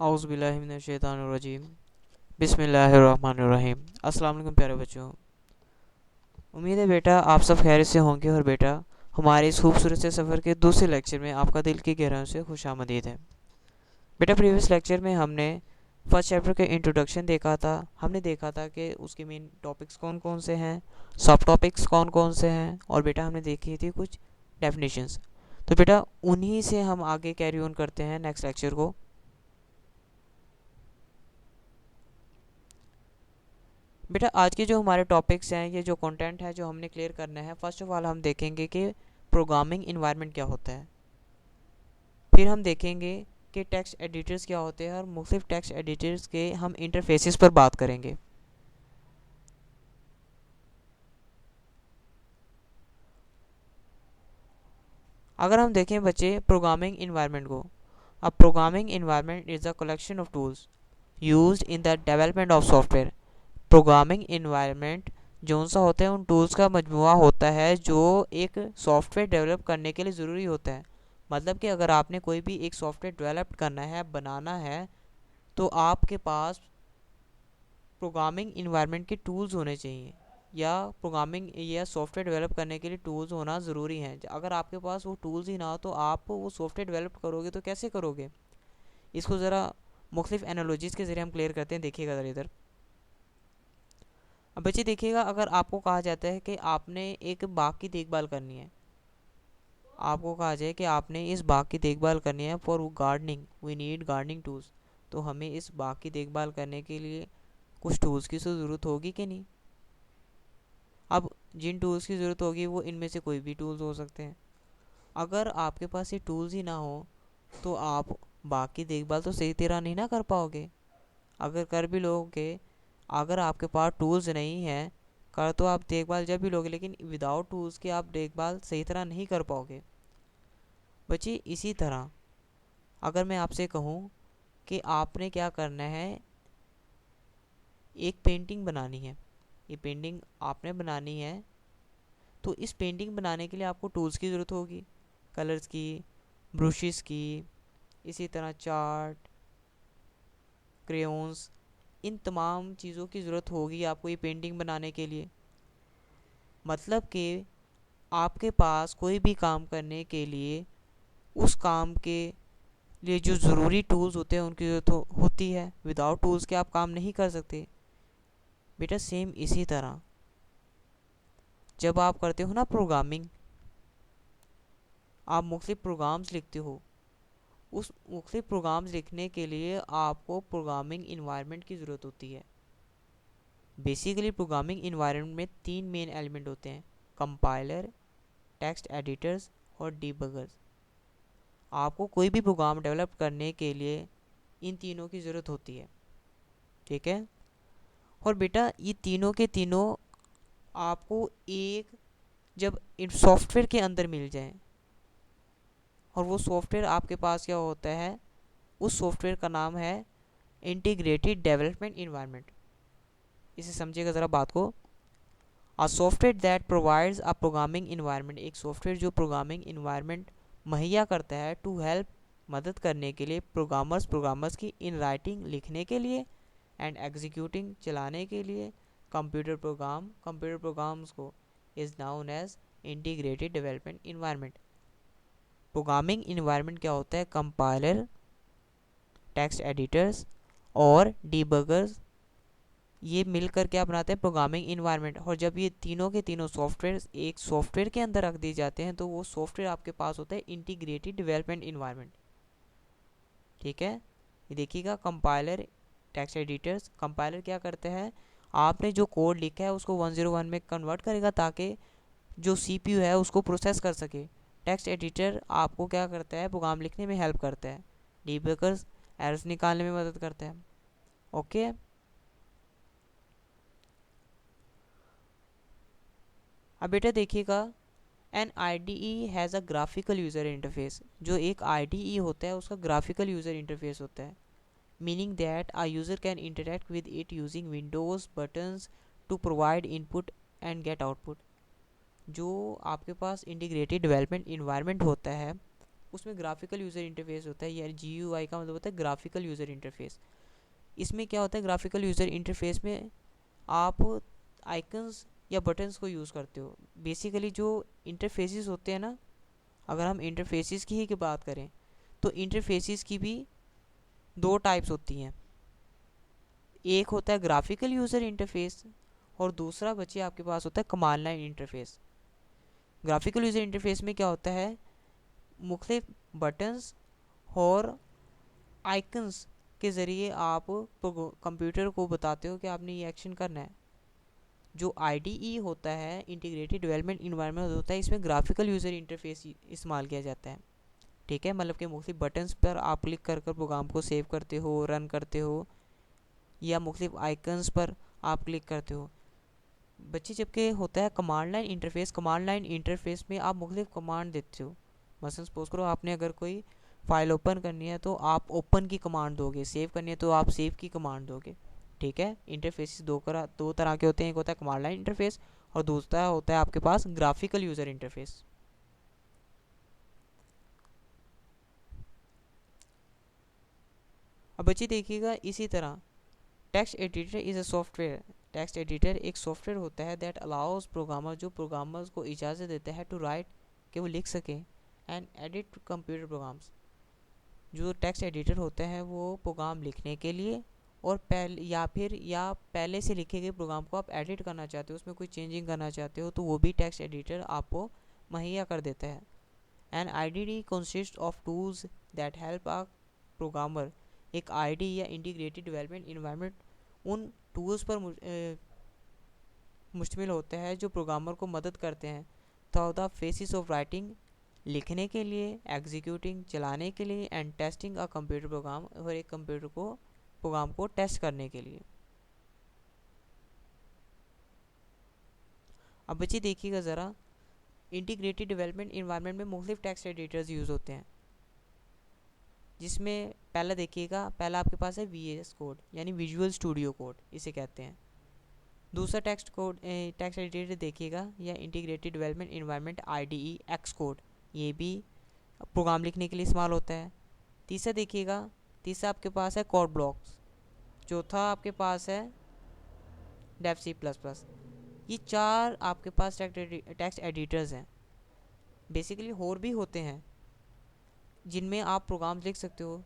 औज़ुबिल्लाहिमिनश्शैतानिर्रजीम बिस्मिल्लाहिर्रहमानिर्रहीम। अस्सलाम वालेकुम प्यारे बच्चों। उम्मीद है बेटा आप सब खैरियत से होंगे। और बेटा हमारे इस खूबसूरत से सफ़र के दूसरे लेक्चर में आपका दिल की गहराइयों से खुशामदीद है। बेटा प्रीवियस लेक्चर में हमने फर्स्ट चैप्टर के इंट्रोडक्शन देखा था। हमने देखा था कि उसके मेन टॉपिक्स कौन कौन से हैं, सब टॉपिक्स कौन कौन से हैं, और बेटा हमने देखी थी कुछ डेफिनेशंस। तो बेटा उन्हीं से हम आगे कैरी ऑन करते हैं नेक्स्ट लेक्चर को। बेटा आज के जो हमारे टॉपिक्स हैं, ये जो कंटेंट है जो हमने क्लियर करना है, फर्स्ट ऑफ ऑल हम देखेंगे कि प्रोग्रामिंग इन्वायरमेंट क्या होता है। फिर हम देखेंगे कि टेक्स्ट एडिटर्स क्या होते हैं और मुख्तलिफ टेक्स्ट एडिटर्स के हम इंटरफेसेस पर बात करेंगे। अगर हम देखें बच्चे प्रोग्रामिंग इन्वायरमेंट को, अब programming environment is the collection of tools used in the development of software. Programming environment जो सा होता है उन टूल्स का मजमुआ होता है जो एक सॉफ्टवेयर डेवलप करने के लिए ज़रूरी होता है। मतलब कि अगर आपने कोई भी एक सॉफ्टवेयर डेवलप करना है, बनाना है, तो आपके पास प्रोग्रामिंग इन्वायरमेंट के टूल्स होने चाहिए, या प्रोग्रामिंग या सॉफ्टवेयर डेवलप करने के लिए टूल्स होना ज़रूरी हैं। अगर आपके पास वो टूल्स ही ना हो तो आप वो सॉफ्टवेयर डेवलप करोगे तो कैसे करोगे। इसको ज़रा मुख्तलिफ एनालॉजीज़ के ज़रिए हम क्लियर करते हैं। देखिएगा ज़रा इधर। अब बच्चे देखिएगा, अगर आपको कहा जाता है कि आपने एक बाग की देखभाल करनी है, आपको कहा जाए कि आपने इस बाग की देखभाल करनी है, for gardening we need gardening tools, तो हमें इस बाग की देखभाल करने के लिए कुछ टूल्स की तो ज़रूरत होगी कि नहीं। अब जिन टूल्स की ज़रूरत होगी वो इनमें से कोई भी टूल्स हो सकते हैं। अगर आपके पास ये टूल्स ही ना हो तो आप बाग की देखभाल तो सही तरह नहीं ना कर पाओगे। अगर कर भी लोगे, अगर आपके पास टूल्स नहीं हैं, कर तो आप देखभाल जब भी लोगे, लेकिन विदाउट टूल्स के आप देखभाल सही तरह नहीं कर पाओगे। बच्चे इसी तरह अगर मैं आपसे कहूँ कि आपने क्या करना है, एक पेंटिंग बनानी है, ये पेंटिंग आपने बनानी है, तो इस पेंटिंग बनाने के लिए आपको टूल्स की ज़रूरत होगी, कलर्स की, ब्रशेस की, इसी तरह चार्ट, क्रेयॉन्स, इन तमाम चीज़ों की ज़रूरत होगी आपको ये पेंटिंग बनाने के लिए। मतलब कि आपके पास कोई भी काम करने के लिए उस काम के लिए जो ज़रूरी टूल्स होते हैं उनकी ज़रूरत होती है। विदाउट टूल्स के आप काम नहीं कर सकते। बेटा सेम इसी तरह जब आप करते हो ना प्रोग्रामिंग, आप मुख्तलिफ प्रोग्राम्स लिखते हो, उस मुख्तलिफ प्रोग्राम्स लिखने के लिए आपको प्रोग्रामिंग इन्वायरमेंट की ज़रूरत होती है। बेसिकली प्रोग्रामिंग इन्वायरमेंट में तीन मेन एलिमेंट होते हैं, कंपाइलर, टेक्स्ट एडिटर्स और डीबगर्स। आपको कोई भी प्रोग्राम डेवलप करने के लिए इन तीनों की ज़रूरत होती है, ठीक है। और बेटा ये तीनों के तीनों आपको एक जब सॉफ्टवेयर के अंदर मिल जाएं, और वो सॉफ्टवेयर आपके पास क्या होता है, उस सॉफ्टवेयर का नाम है इंटीग्रेटेड डेवलपमेंट इन्वायरमेंट। इसे समझिएगा ज़रा बात को। A software that provides a programming environment, एक सॉफ्टवेयर जो प्रोग्रामिंग इन्वायरमेंट मुहैया करता है, टू हेल्प, मदद करने के लिए, प्रोग्रामर्स की इन राइटिंग, लिखने के लिए, एंड एग्जीक्यूटिंग, चलाने के लिए, कंप्यूटर प्रोग्राम्स को, is known as integrated development environment. Programming environment क्या होता है, कंपाइलर, टेक्स्ट एडिटर्स और डीबगर्स, ये मिलकर क्या बनाते हैं, प्रोग्रामिंग इन्वायरमेंट। और जब ये तीनों के तीनों सॉफ्टवेयर एक सॉफ्टवेयर के अंदर रख दिए जाते हैं तो वो सॉफ्टवेयर आपके पास होता है इंटीग्रेटेड डेवलपमेंट इन्वायरमेंट, ठीक है। ये देखिएगा, कंपाइलर, टेक्स्ट एडिटर्स। कंपाइलर क्या करते हैं, आपने जो कोड लिखा है उसको 101 में कन्वर्ट करेगा ताकि जो सीपीयू है उसको प्रोसेस कर सके। टेक्स्ट एडिटर आपको क्या करता है, प्रोग्राम लिखने में हेल्प करता है। डीबगर्स एरर्स निकालने में मदद करता है, ओके। अब बेटा देखिएगा, N I D E has a graphical user interface. जो एक आई डी ई होता है उसका ग्राफिकल यूज़र इंटरफेस होता है, meaning that a user can interact with it using windows buttons to provide input and get output. जो आपके पास इंटीग्रेटेड डेवलपमेंट इन्वायरमेंट होता है उसमें ग्राफिकल यूज़र इंटरफेस होता है, यानी GUI का मतलब होता है ग्राफिकल यूज़र इंटरफेस। इसमें क्या होता है, ग्राफिकल यूज़र इंटरफेस में आप आइकन्स या बटन्स को यूज़ करते हो। बेसिकली जो इंटरफेसेस होते हैं ना, अगर हम इंटरफेसेस की ही बात करें तो इंटरफेसेस की भी दो टाइप्स होती हैं। एक होता है ग्राफिकल यूज़र इंटरफेस और दूसरा बच्चे आपके पास होता है command line interface. Graphical user interface में क्या होता है, मुख्तलिफ बटन्स और आइकन्स के ज़रिए आप कंप्यूटर को बताते हो कि आपने ये एक्शन करना है। जो IDE होता है, इंटीग्रेटेड डेवलपमेंट इन्वायरमेंट होता है, इसमें ग्राफिकल यूज़र इंटरफेस इस्तेमाल किया जाता है। ठीक है, मतलब कि मुख्तलिफ बटन्स पर आप क्लिक कर कर प्रोग्राम को सेव करते हो, रन करते हो, या मुख्तलिफ आइकन्स पर आप क्लिक करते हो। बच्चे जबकि होता है command line interface, command line interface में आप मुख्तलिफ कमांड देते हो। मसलन सपोज करो आपने अगर कोई फाइल ओपन करनी है तो आप ओपन की कमांड दोगे, सेव करनी है तो आप सेव की कमांड दोगे। ठीक है, इंटरफेस दो तरह के होते हैं, एक होता है कमांड लाइन इंटरफेस और दूसरा होता है आपके पास ग्राफिकल यूज़र इंटरफेस। अब बच्चे देखिएगा इसी तरह text editor is a software. Text editor एक सॉफ्टवेयर होता है दैट अलाउज प्रोग्रामर, जो प्रोग्रामर्स को इजाज़त देता है टू राइट, कि वो लिख सकें एंड एडिट कंप्यूटर प्रोग्राम्स। जो टेक्स्ट एडिटर होता है वो प्रोग्राम लिखने के लिए और पहले से लिखे गए प्रोग्राम को आप एडिट करना चाहते हो, उसमें कोई चेंजिंग करना चाहते हो, तो वो भी टेक्स्ट एडिटर आपको मुहैया कर देता है। An IDE consist of tools that help a programmer. एक IDE या इंटीग्रेटेड डेवलपमेंट इन्वायरमेंट उन टूल्स पर मुश्तमिल होता है जो प्रोग्रामर को मदद करते हैं through the faces of writing, लिखने के लिए, एग्जीक्यूटिंग चलाने के लिए, and testing a computer program, और एक कंप्यूटर को प्रोग्राम को टेस्ट करने के लिए। अब बच्चे देखिएगा ज़रा, इंटीग्रेटेड डेवलपमेंट इन्वायरमेंट में मुख्तलिफ टेक्स्ट एडिटर्स यूज़ होते हैं, जिसमें पहला देखिएगा, पहला आपके पास है VS कोड यानी विजुअल स्टूडियो कोड इसे कहते हैं। दूसरा टेक्स्ट एडिटर देखिएगा या integrated development environment IDE Xcode, ये भी प्रोग्राम लिखने के लिए इस्तेमाल होता है। तीसरा देखिएगा, तीसरा आपके पास है कोड ब्लॉक्स। चौथा आपके पास है डेव C++। ये चार आपके पास टेक्स्ट एडिटर्स हैं। बेसिकली और भी होते हैं जिनमें आप प्रोग्राम लिख सकते हो।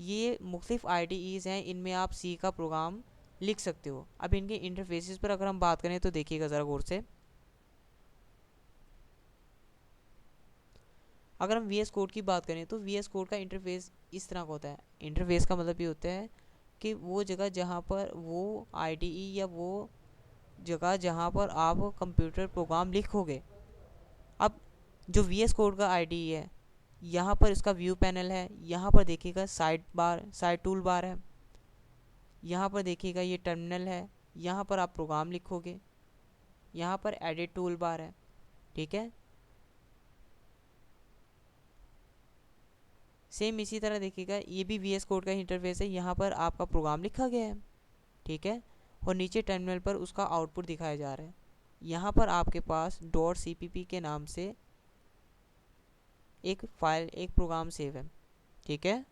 ये मुख्तलिफ IDEs हैं, इनमें आप C का प्रोग्राम लिख सकते हो। अब इनके इंटरफेसेस पर अगर हम बात करें तो देखिएगा ज़रा गौर से। अगर हम VS कोड की बात करें तो VS कोड का इंटरफेस इस तरह का होता है। इंटरफेस का मतलब ये होता है कि वो जगह जहाँ पर वो IDE या वो जगह जहाँ पर आप कंप्यूटर प्रोग्राम लिखोगे। अब जो VS कोड का IDE है, यहाँ पर इसका व्यू पैनल है, यहाँ पर देखिएगा साइड टूल बार है, यहाँ पर देखिएगा ये टर्मिनल है, यहाँ पर आप प्रोग्राम लिखोगे, यहाँ पर एडिट टूल बार है। ठीक है, सेम इसी तरह देखिएगा ये भी VS कोड का इंटरफेस है, यहाँ पर आपका प्रोग्राम लिखा गया है। ठीक है, और नीचे टर्मिनल पर उसका आउटपुट दिखाया जा रहा है। यहाँ पर आपके पास .cpp के नाम से एक फाइल, एक प्रोग्राम सेव है। ठीक है,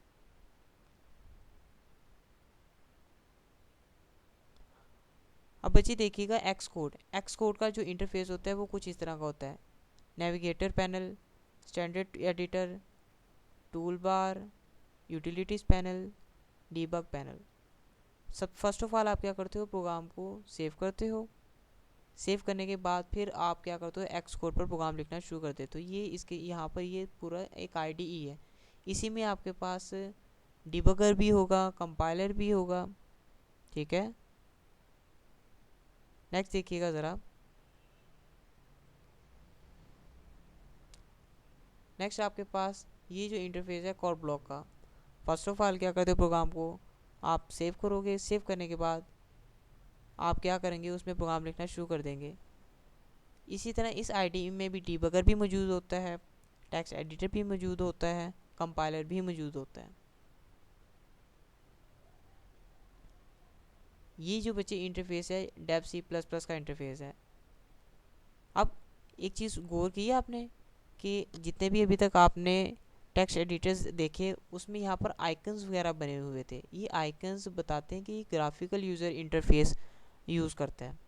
अब बच्चे देखिएगा Xcode का जो इंटरफेस होता है वो कुछ इस तरह का होता है। Navigator panel, standard editor, tool bar, utilities panel, debug panel. सब फर्स्ट ऑफ ऑल आप क्या करते हो, प्रोग्राम को सेव करते हो। सेव करने के बाद फिर आप क्या करते हो, Xcode पर प्रोग्राम लिखना शुरू कर देते हो। ये इसके यहाँ पर ये पूरा एक IDE है। इसी में आपके पास डिबगर भी होगा, कंपाइलर भी होगा। ठीक है, नेक्स्ट देखिएगा ज़रा। नेक्स्ट आपके पास ये जो इंटरफेस है कोड ब्लॉक का। फर्स्ट ऑफ ऑल क्या करते हो, प्रोग्राम को आप सेव करोगे। सेव करने के बाद आप क्या करेंगे, उसमें प्रोग्राम लिखना शुरू कर देंगे। इसी तरह इस IDE में भी डिबगर भी मौजूद होता है, टेक्स्ट एडिटर भी मौजूद होता है, कंपाइलर भी मौजूद होता है। ये जो बच्चे इंटरफेस है डेव C++ का इंटरफेस है। अब एक चीज़ गौर की है आपने कि जितने भी अभी तक आपने टेक्स्ट एडिटर्स देखे, उसमें यहाँ पर आइकन्स वगैरह बने हुए थे। ये आइकन्स बताते हैं कि ग्राफिकल यूज़र इंटरफेस यूज़ करता है,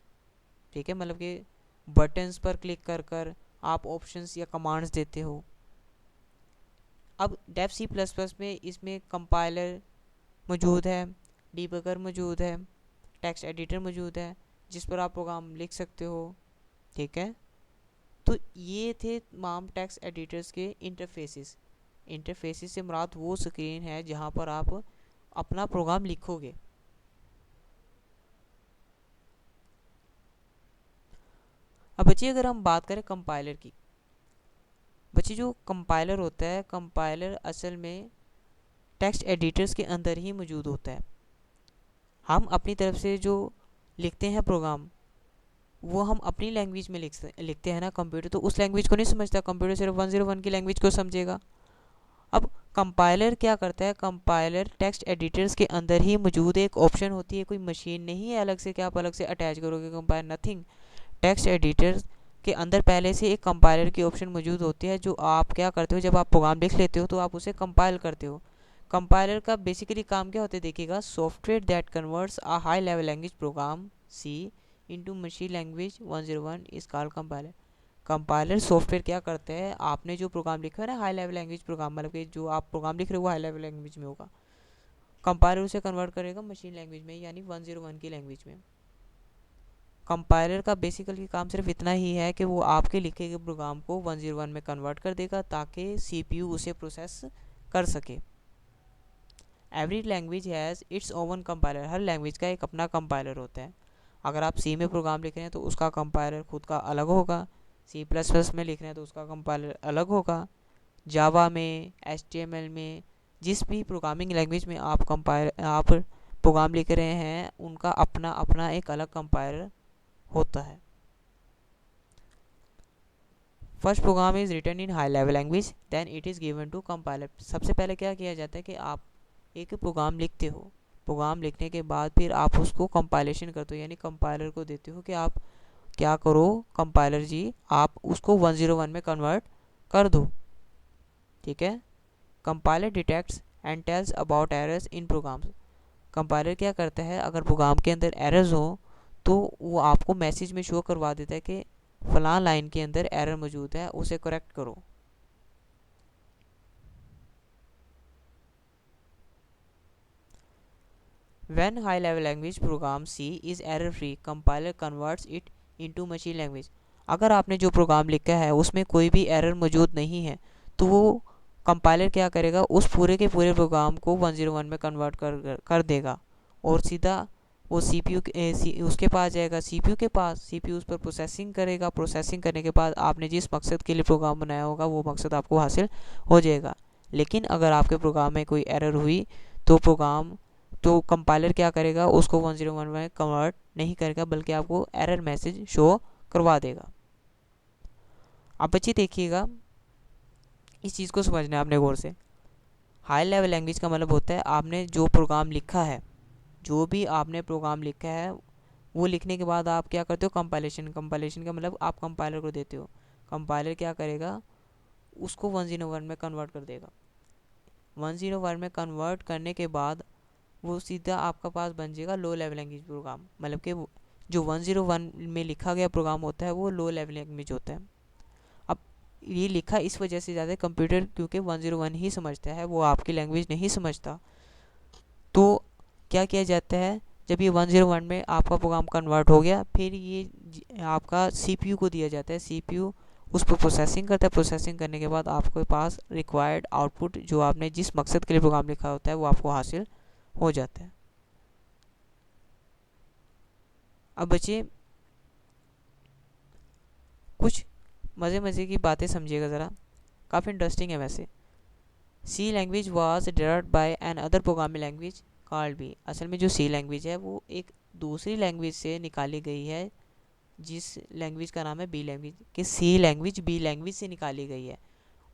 ठीक है, मतलब कि बटन्स पर क्लिक कर कर आप ऑप्शंस या कमांड्स देते हो। अब डेव सी प्लस प्लस में इसमें कंपाइलर मौजूद है, डीबगर मौजूद है, टेक्स्ट एडिटर मौजूद है जिस पर आप प्रोग्राम लिख सकते हो, ठीक है। तो ये थे तमाम टेक्स्ट एडिटर्स के इंटरफेसेस। इंटरफेसेस से मुराद वो स्क्रीन है जहाँ पर आप अपना प्रोग्राम लिखोगे। अब बच्चे अगर हम बात करें कंपाइलर की, बच्चे जो कंपाइलर होता है, कंपाइलर असल में टेक्स्ट एडिटर्स के अंदर ही मौजूद होता है। हम अपनी तरफ से जो लिखते हैं प्रोग्राम, वो हम अपनी लैंग्वेज में लिखते हैं ना। कंप्यूटर तो उस लैंग्वेज को नहीं समझता, कंप्यूटर सिर्फ 101 की लैंग्वेज को समझेगा। अब कंपाइलर क्या करता है, कंपाइलर टेक्स्ट एडिटर्स के अंदर ही मौजूद एक ऑप्शन होती है, कोई मशीन नहीं है अलग से कि आप अलग से अटैच करोगे कंपाइलर, नथिंग। टेक्स्ट एडिटर्स के अंदर पहले से एक कंपाइलर की ऑप्शन मौजूद होती है, जो आप क्या करते हो, जब आप प्रोग्राम लिख लेते हो तो आप उसे कंपाइल करते हो। कंपाइलर का बेसिकली काम क्या होता है देखिएगा, software that converts a high level language program C into machine language 101 is called compiler. Compiler software क्या करते हैं, आपने जो प्रोग्राम लिखा है ना हाई लेवल लैंग्वेज प्रोग्राम, मतलब कि जो आप प्रोग्राम लिख रहे हो वो हाई लेवल लैंग्वेज में होगा, कंपाइलर उसे कन्वर्ट करेगा मशीन लैंग्वेज में, यानी 101 की लैंग्वेज में। कंपाइलर का बेसिकली काम सिर्फ इतना ही है कि वो आपके लिखे गए प्रोग्राम को 101 में कन्वर्ट कर देगा ताकि सीपीयू उसे प्रोसेस कर सके। Every language has its oven compiler, her language का एक अपना कंपाइलर होता है। अगर आप सी में प्रोग्राम लिख रहे हैं तो उसका कंपाइलर खुद का अलग होगा, सी प्लस प्लस में लिख रहे हैं तो उसका कंपाइलर अलग होगा, जावा में, HTML में, जिस भी प्रोग्रामिंग लैंग्वेज में आप प्रोग्राम लिख रहे हैं उनका अपना अपना एक अलग कंपाइलर होता है। First program is written in high level language then it is given to compiler. सबसे पहले क्या किया जाता है कि आप एक प्रोग्राम लिखते हो, प्रोग्राम लिखने के बाद फिर आप उसको कंपाइलेशन करते हो, यानी कंपाइलर को देते हो कि आप क्या करो कंपाइलर जी, आप उसको 101 में कन्वर्ट कर दो, ठीक है। Compiler detects and tells about errors in programs. Compiler क्या करता है, अगर प्रोग्राम के अंदर एरर्स हो तो वो आपको मैसेज में शो करवा देता है कि फलां लाइन के अंदर एरर मौजूद है, उसे करेक्ट करो। When high level language program C is error free, compiler converts it into machine language। अगर आपने जो प्रोग्राम लिखा है उसमें कोई भी एरर मौजूद नहीं है तो वो कंपाइलर क्या करेगा, उस पूरे के पूरे प्रोग्राम को 101 में कन्वर्ट कर देगा और सीधा वो सीपीयू उसके पास जाएगा, सीपीयू के पास, सीपीयू उस पर प्रोसेसिंग करेगा, प्रोसेसिंग करने के बाद आपने जिस मकसद के लिए प्रोग्राम बनाया होगा वो मकसद आपको हासिल हो जाएगा। लेकिन अगर आपके प्रोग्राम में कोई एरर हुई तो कंपाइलर क्या करेगा, उसको 101 में कन्वर्ट नहीं करेगा बल्कि आपको एरर मैसेज शो करवा देगा। अब बच्चे देखिएगा, इस चीज़ को समझना है आपने गौर से। हाई लेवल लैंग्वेज का मतलब होता है आपने जो प्रोग्राम लिखा है, जो भी आपने प्रोग्राम लिखा है वो लिखने के बाद आप क्या करते हो, कंपाइलेशन का मतलब आप कंपाइलर को देते हो, कंपाइलर क्या करेगा, उसको 101 में कन्वर्ट कर देगा। 101 में कन्वर्ट करने के बाद वो सीधा आपका पास बन जाएगा लो लेवल लैंग्वेज प्रोग्राम, मतलब कि जो 101 में लिखा गया प्रोग्राम होता है वो लो लेवल लैंग्वेज होता है। अब ये लिखा इस वजह से ज़्यादा कंप्यूटर क्योंकि 101 ही समझता है, वो आपकी लैंग्वेज नहीं समझता। तो क्या किया जाता है, जब ये 101 में आपका प्रोग्राम कन्वर्ट हो गया फिर ये आपका सीपीयू को दिया जाता है, सीपीयू उस पर प्रोसेसिंग करता है, प्रोसेसिंग करने के बाद आपके पास रिक्वायर्ड आउटपुट जो आपने जिस मकसद के लिए प्रोग्राम लिखा होता है वो आपको हासिल हो जाता है। अब बच्चे कुछ मज़े की बातें समझिएगा ज़रा, काफ़ी इंटरेस्टिंग है वैसे। C language was developed by an other programming language called B. असल में जो सी लैंग्वेज है वो एक दूसरी लैंग्वेज से निकाली गई है जिस लैंग्वेज का नाम है बी लैंग्वेज, कि सी लैंग्वेज बी लैंग्वेज से निकाली गई है।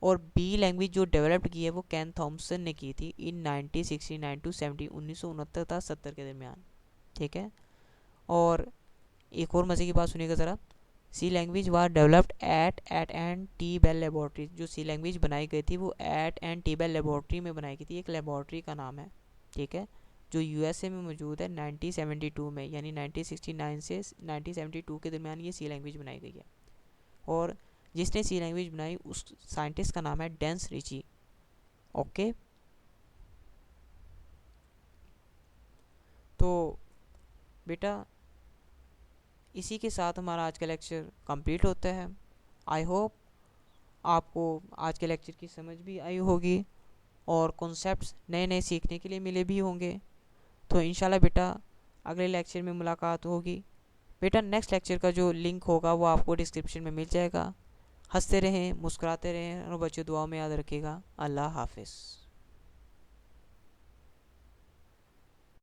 और बी लैंग्वेज जो डेवलप्ड की है वो कैन थॉमसन ने की थी इन 1969 टू 70, 1969 था 70 के दरमियान, ठीक है। और एक और मज़े की बात सुनिएगा ज़रा, C language was developed AT and T Bell laboratory. जो सी लैंग्वेज बनाई गई थी वो AT and T Bell laboratory में बनाई गई थी, एक लेबोरेटरी का नाम है, ठीक है, जो यूएसए में मौजूद है 1972 में, यानी 1969 से 1972 के दरमियान ये सी लैंग्वेज बनाई गई है। और जिसने सी लैंग्वेज बनाई उस साइंटिस्ट का नाम है डेंस रिची। ओके, तो बेटा इसी के साथ हमारा आज का लेक्चर कंप्लीट होता है। आई होप आपको आज के लेक्चर की समझ भी आई होगी और कॉन्सेप्ट्स नए नए सीखने के लिए मिले भी होंगे। तो इंशाल्लाह बेटा अगले लेक्चर में मुलाकात होगी। बेटा नेक्स्ट लेक्चर का जो लिंक होगा वो आपको डिस्क्रिप्शन में मिल जाएगा। हंसते रहें, मुस्कुराते रहें और बच्चों दुआ में याद रखिएगा। अल्लाह हाफिज़।